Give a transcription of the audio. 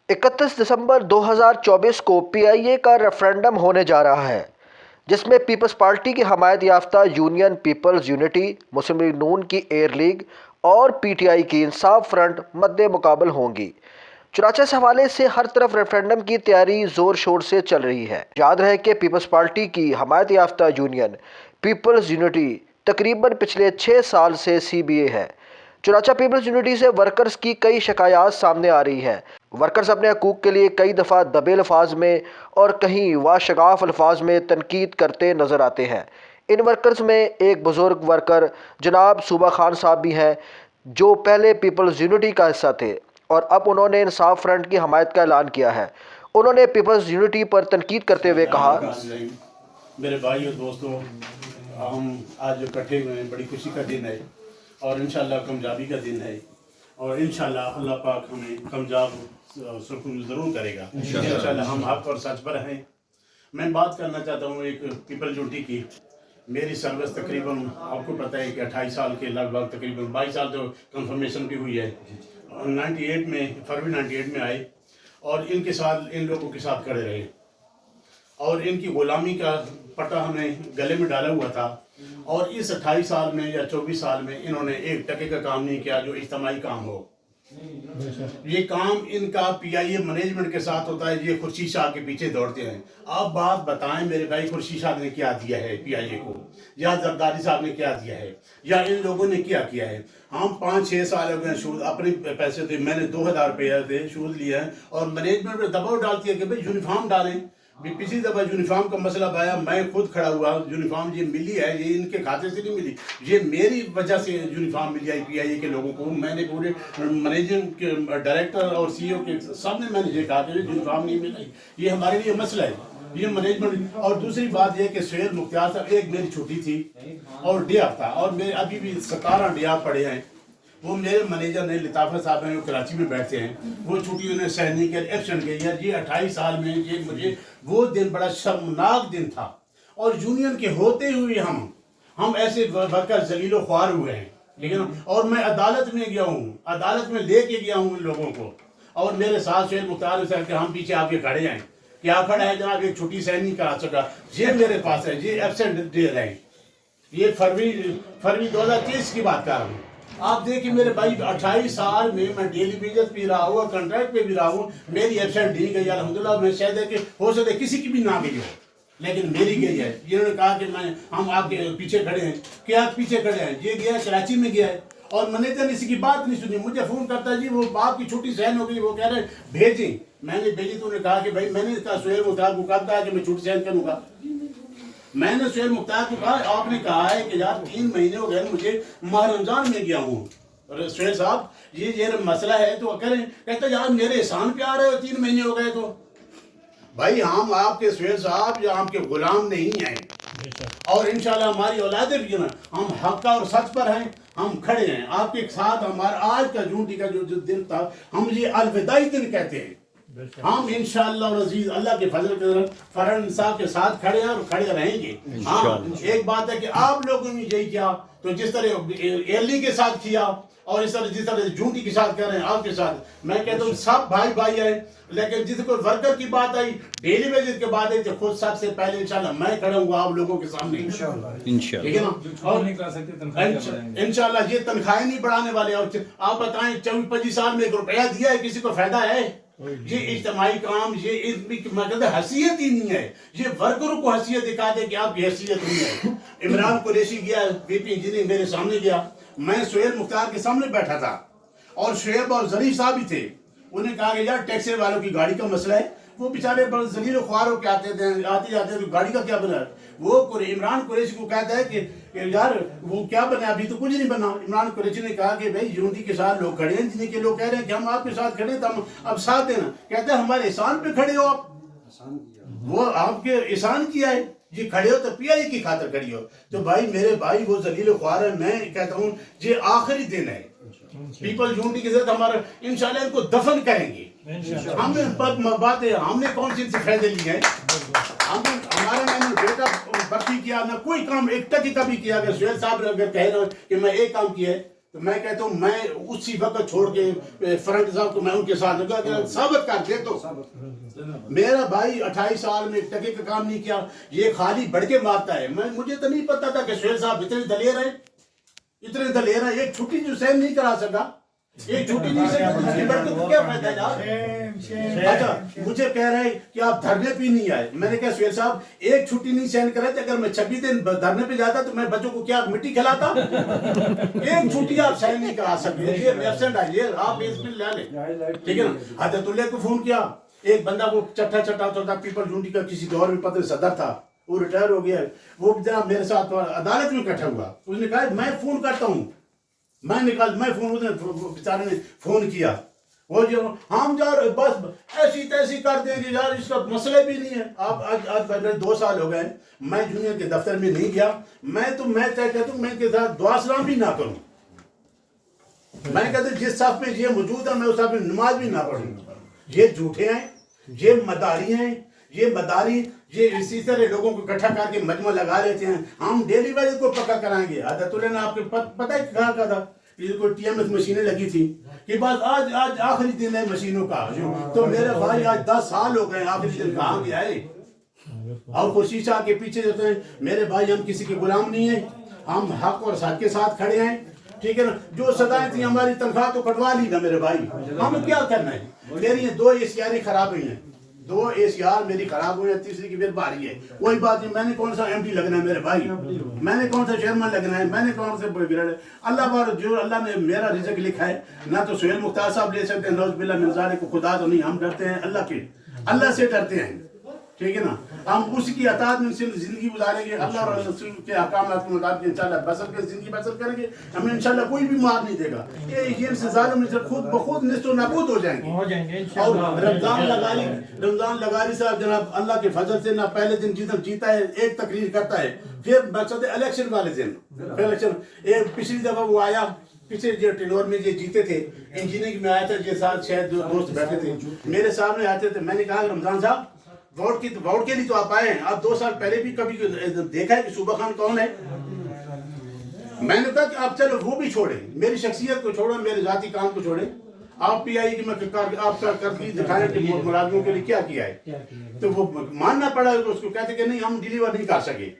31 دسمبر 2024 کو پی آئی اے کا ریفرنڈم ہونے جا رہا ہے، جس میں پیپلز پارٹی کی حمایت یافتہ یونین پیپلز یونٹی، مسلم لیگ نون کی ایئر لیگ اور پی ٹی آئی کی انصاف فرنٹ مد مقابل ہوں گی۔ چنانچہ اس حوالے سے ہر طرف ریفرنڈم کی تیاری زور شور سے چل رہی ہے۔ یاد رہے کہ پیپلز پارٹی کی حمایت یافتہ یونین پیپلز یونٹی تقریباً پچھلے 6 سال سے سی بی اے ہے۔ چنانچہ پیپلز یونٹی سے ورکرز کی کئی شکایات سامنے آ رہی ہیں۔ ورکرز اپنے حقوق کے لیے کئی دفعہ دبے الفاظ میں اور کہیں واشگاف الفاظ میں تنقید کرتے نظر آتے ہیں۔ ان ورکرز میں ایک بزرگ ورکر جناب صوبہ خان صاحب بھی ہیں، جو پہلے پیپلز یونٹی کا حصہ تھے اور اب انہوں نے انصاف فرنٹ کی حمایت کا اعلان کیا ہے۔ انہوں نے پیپلز یونٹی پر تنقید کرتے ہوئے کہا، میرے بھائی اور دوستوں، ہم آج جو اکٹھے ہوئے ہیں بڑی خوشی کا دن ہے اور انشاءاللہ کامیابی کا دن ہے، اور انشاءاللہ اللہ پاک ہمیں کامیاب سرخرو ضرور کرے گا۔ انشاءاللہ ہم حق اور سچ پر ہیں۔ میں بات کرنا چاہتا ہوں ایک پیپل یونٹی کی۔ میری سروس تقریباً آپ کو پتہ ہے کہ 28 سال کے لگ بھگ تقریباً 22 سال تو کنفرمیشن بھی ہوئی ہے۔ 98 میں فروری 98 میں آئے اور ان کے ساتھ ان لوگوں کے ساتھ کھڑے رہے اور ان کی غلامی کا پٹا ہم نے گلے میں ڈالا ہوا تھا، اور اس 28 سال میں یا 24 سال میں انہوں نے ایک ٹکے کا کام نہیں کیا جو اجتماعی کام ہو۔ یہ کام ان کا پی آئی اے مینجمنٹ کے ساتھ ہوتا ہے، یہ خورشید شاہ کے پیچھے دوڑتے ہیں۔ آپ بات بتائیں میرے بھائی، خورشید شاہ نے کیا دیا ہے پی آئی اے کو، یا زرداری صاحب نے کیا دیا ہے، یا ان لوگوں نے کیا کیا ہے؟ ہم 5-6 سال ہو گئے سود اپنے پیسے تھے، میں نے 2000 روپیہ دے سود لیا ہے، اور مینجمنٹ پہ دباؤ ڈالتی ہے کہ بھئی یونیفارم ڈالیں۔ پچھلی دفعہ یونیفارم کا مسئلہ آیا، میں خود کھڑا ہوا، یونیفارم یہ ملی ہے، یہ ان کے کھاتے سے نہیں ملی، یہ میری وجہ سے یونیفارم ملی ہے پی آئی اے کے لوگوں کو۔ میں نے پورے مینیجنگ کے ڈائریکٹر اور سی او کے سب نے میں نے یہ کہا کہ یونیفارم نہیں ملی، یہ ہمارے لیے مسئلہ ہے، یہ مینجمنٹ۔ اور دوسری بات یہ کہ سہیل مختار صاحب، ایک میری چھٹی تھی اور ڈے آف تھا، اور میرے ابھی بھی 17 ڈے آف پڑے ہیں۔ وہ میرے مینیجر نے لطافت صاحب ہیں، وہ کراچی میں بیٹھتے ہیں، وہ چھٹی انہیں سہن نہیں کیا، ایبسنٹ گئی ہے۔ یہ 28 سال میں یہ مجھے وہ دن بڑا شرمناک دن تھا، اور یونین کے ہوتے ہوئے ہم ایسے ورکر ذلیل و خوار ہوئے ہیں، لیکن اور میں عدالت میں گیا ہوں، عدالت میں لے کے گیا ہوں ان لوگوں کو، اور میرے ساتھ سہیل مختار صاحب کہ ہم پیچھے آپ کے کھڑے ہیں، کیا کھڑا ہے جناب، ایک چھٹی سہن نہیں کرا سکا، یہ میرے پاس ہے، یہ ایبسنٹ ڈے رہے۔ یہ فروری 2023 کی بات کر رہا ہوں۔ آپ دیکھیں میرے بھائی، 28 سال میں ڈیلی ویجز بھی رہا ہوں اور کنٹریکٹ پہ بھی رہا ہوں، میری ایبسنٹ نہیں گئی الحمدللہ۔ میں شاید ہے کہ ہو سکتا ہے کسی کی بھی نہ گئی ہو، لیکن میری گئی ہے۔ انہوں نے کہا کہ ہم آپ کے پیچھے کھڑے ہیں، کیا پیچھے کھڑے ہیں؟ یہ گیا ہے کراچی میں گیا ہے، اور مینیجر نے اسی کی بات نہیں سنی، مجھے فون کرتا ہے، جی وہ آپ کی چھٹی سہن ہو گئی، وہ کہہ رہے ہیں بھیجیں۔ میں نے بھیجی تو انہوں نے کہا کہ بھائی میں نے کہا سہیل مختار کو کہا تھا کہ میں چھٹی سہن کروں گا۔ میں نے سہیل مختار کو کہا، آپ نے کہا ہے کہ یار 3 مہینے ہو گئے مجھے، ماہ رمضان میں گیا ہوں، سہیل صاحب یہ مسئلہ ہے تو کریں۔ کہتا یار میرے احسان پہ آ رہے ہو، 3 مہینے ہو گئے تو۔ بھائی ہم آپ کے سہیل صاحب یا آپ کے غلام نہیں ہیں، اور انشاءاللہ ہماری اولادیں بھی ہیں، ہم حق اور سچ پر ہیں، ہم کھڑے ہیں آپ کے ساتھ۔ ہمارا آج کا یونٹی کا جو دن تھا، ہم یہ الوداعی دن کہتے ہیں۔ ہم انشاءاللہ العزیز اللہ کے فضل کے فرن انصاف کے ساتھ کھڑے ہیں اور کھڑے رہیں گے۔ ہاں ایک بات ہے کہ آپ لوگوں نے یہی کیا تو جس طرح ایرلی کے ساتھ کیا، اور جس طرح جونٹی کے ساتھ کر رہے ہیں آپ کے ساتھ، میں کہتا ہوں سب بھائی بھائی ہیں، لیکن جس کو ورکر کی بات آئی، ڈیلی ویجز کی بات آئی، تو خود سب سے پہلے انشاءاللہ میں کھڑا ہوں گا آپ لوگوں کے سامنے انشاءاللہ، ٹھیک ہے نا؟ اور انشاءاللہ یہ تنخواہیں نہیں بڑھانے والے۔ اور آپ بتائیں 24-25 سال میں 1 روپیہ دیا ہے کسی کو فائدہ ہے؟ یہ اجتماعی کام، یہ مطلب حیثیت ہی نہیں ہے، یہ ورکروں کو حیثیت دکھاتے کہ آپ کی حیثیت نہیں ہے۔ عمران قریشی گیا، وی پی انجینئرنگ میرے سامنے گیا، میں سہیل مختار کے سامنے بیٹھا تھا، اور شعیب اور ظریف صاحب بھی تھے۔ انہوں نے کہا کہ یار ٹیکسی والوں کی گاڑی کا مسئلہ ہے، وہ بیچارے ذلیل و خوار ہو کے آتے جاتے ہیں، تو گاڑی کا کیا بنا ہے؟ وہ عمران قریشی کو کہتا ہے کہ یار وہ کیا بنا، ابھی تو کچھ نہیں بنا۔ عمران قریشی نے کہا کہ بھائی یونٹی کے ساتھ لوگ کھڑے ہیں، جنہیں کے لوگ کہہ رہے ہیں کہ ہم آپ کے ساتھ کھڑے ہیں، تو ہم اب ساتھ دینا۔ کہتے ہیں ہمارے احسان پہ کھڑے ہو آپ، وہ آپ کے احسان کیا ہے، یہ کھڑے ہو تو پی آئی کی خاطر کھڑی ہو۔ تو بھائی میرے بھائی وہ ذلیل و خوار ہے، میں کہتا ہوں یہ آخری دن ہے پیپل یونٹی کے ساتھ ہمارا، انشاءاللہ ان کو دفن کریں گے۔ ہم نے بات ہے، ہم نے کون سی ان سے فائدے لیے ہیں؟ ہمارا میں نے بیٹا بخشی کیا، نہ کوئی کام ایک ٹکی کا بھی کیا۔ اگر سہیل صاحب اگر کہہ رہے ہیں کہ میں ایک کام کیا ہے، تو میں کہتا ہوں میں اسی وقت چھوڑ کے فرنٹ صاحب کو میں ان کے ساتھ لگا کہ ثابت کر دے تو میرا بھائی 28 سال میں ٹکے کا کام نہیں کیا, یہ خالی بڑھ کے مارتا ہے. مجھے تو نہیں پتا تھا کہ سہیل صاحب اتنے دلیر ہیں, ایک چھٹی جو سین نہیں کرا سکا, ایک چھٹی نہیں سکتا, بڑھ کے کیا فائدہ ہے یار. اچھا مجھے کہہ رہے ہیں کہ آپ دھرنے پہ نہیں آئے. میں نے کہا سہیل صاحب ایک چھٹی نہیں سین کرے تھے, اگر میں 26 دن دھرنے پہ جاتا تو میں بچوں کو کیا مٹی کھلاتا. ایک چھٹی آپ سین نہیں کرا سکتے, یہ ایبسنٹ ہے, یہ آپ اس میں لے لیں, ٹھیک ہے نا. حضرت اللہ کو فون کیا, ایک بندہ وہ چٹا ہوتا تھا پیپل یونٹی کا, کسی دور میں پتہ صدر تھا, وہ ریٹائر ہو گیا, وہ جناب میرے ساتھ عدالت میں اکٹھا ہوا. اس نے کہا میں فون کرتا ہوں, میں فون, بیچارے نے فون کیا, وہ جو ہم یار بس ایسی تیسی کر دیں گے یار, اس کا مسئلہ بھی نہیں ہے. آپ آج 2 سال ہو گئے میں یونین کے دفتر میں نہیں گیا. میں طے کہتا ہوں میں ان کے ساتھ دعا سلام بھی نہ کروں. میں کہتا ہوں جس صف میں یہ موجود ہے میں اس صف میں نماز بھی نہ پڑھوں. یہ جھوٹے ہیں, یہ مداری ہیں, یہ مداری, یہ اسی طرح لوگوں کو اکٹھا کر کے مجمع لگا لیتے ہیں. ہم ڈیلی ویج کو پکا کرائیں گے. حضرت اللہ نے آپ کو پتہ ہے کہاں کا تھا, یہ کوئی ٹی ایم ایس مشینیں لگی تھی کہ بس آج آخری دن ہے مشینوں کا. تو میرے بھائی آج 10 سال ہو گئے, آخری دن کہاں گیا ہے. اور خورشید شاہ کے پیچھے جاتے ہیں. میرے بھائی ہم کسی کے غلام نہیں ہیں, ہم حق اور سچ کے ساتھ کھڑے ہیں, ٹھیک ہے نا. جو سزائیں تھیں ہماری تنخواہ تو کٹوا لی نا میرے بھائی, ہمیں کیا کرنا ہے. میری 2 ACR خراب ہوئی ہیں, 2 ACR میری خراب ہوئی ہیں, تیسری کی پھر باری ہے. کوئی بات نہیں, میں نے کون سا MD لگنا ہے میرے بھائی, میں نے کون سا چیئرمین لگنا ہے, میں نے کون سے بگڑ. اللہ بار جو اللہ نے میرا رزق لکھا ہے, نہ تو سہیل مختار صاحب لے سکتے ہیں, نوز باللہ من ذالک کو خدا تو نہیں. ہم ڈرتے ہیں اللہ کے, اللہ سے ڈرتے ہیں, ٹھیک ہے نا. ہم اس کی اطاعت میں زندگی گزاریں گے, اللہ اور رسول کے احکامات کے مطابق انشاءاللہ زندگی بسر کریں گے. ہمیں انشاءاللہ کوئی بھی مار نہیں دے گا. یہ ان سے ظالم خود بخود نست و نابود ہو جائیں گے. اور رمضان لغاری صاحب جناب اللہ کے فضل سے نہ پہلے دن جیتا ہے, ایک تقریر کرتا ہے, پھر مقصد الیکشن والے دن پچھلی دفعہ وہ آیا, پچھلے جو ٹینور میں جو جیتے تھے انجینئرنگ میں آیا تھا, یہ ساتھ شاید دوست بیٹھے تھے میرے سامنے آتے تھے. میں نے کہا رمضان صاحب ووٹ کے لیے تو آپ آئے ہیں, آپ 2 سال پہلے بھی کبھی دیکھا ہے کہ صوبہ خان کون ہے. میں نے کہا کہ آپ چلو وہ بھی چھوڑیں, میری شخصیت کو چھوڑیں, میرے ذاتی کام کو چھوڑیں, آپ PI کی میں آپ کا کرتی دکھائیں کہ ملازموں کے لیے کیا ہے. تو وہ ماننا پڑا, اس کو کہتے کہ نہیں ہم ڈیلیور نہیں کر سکے.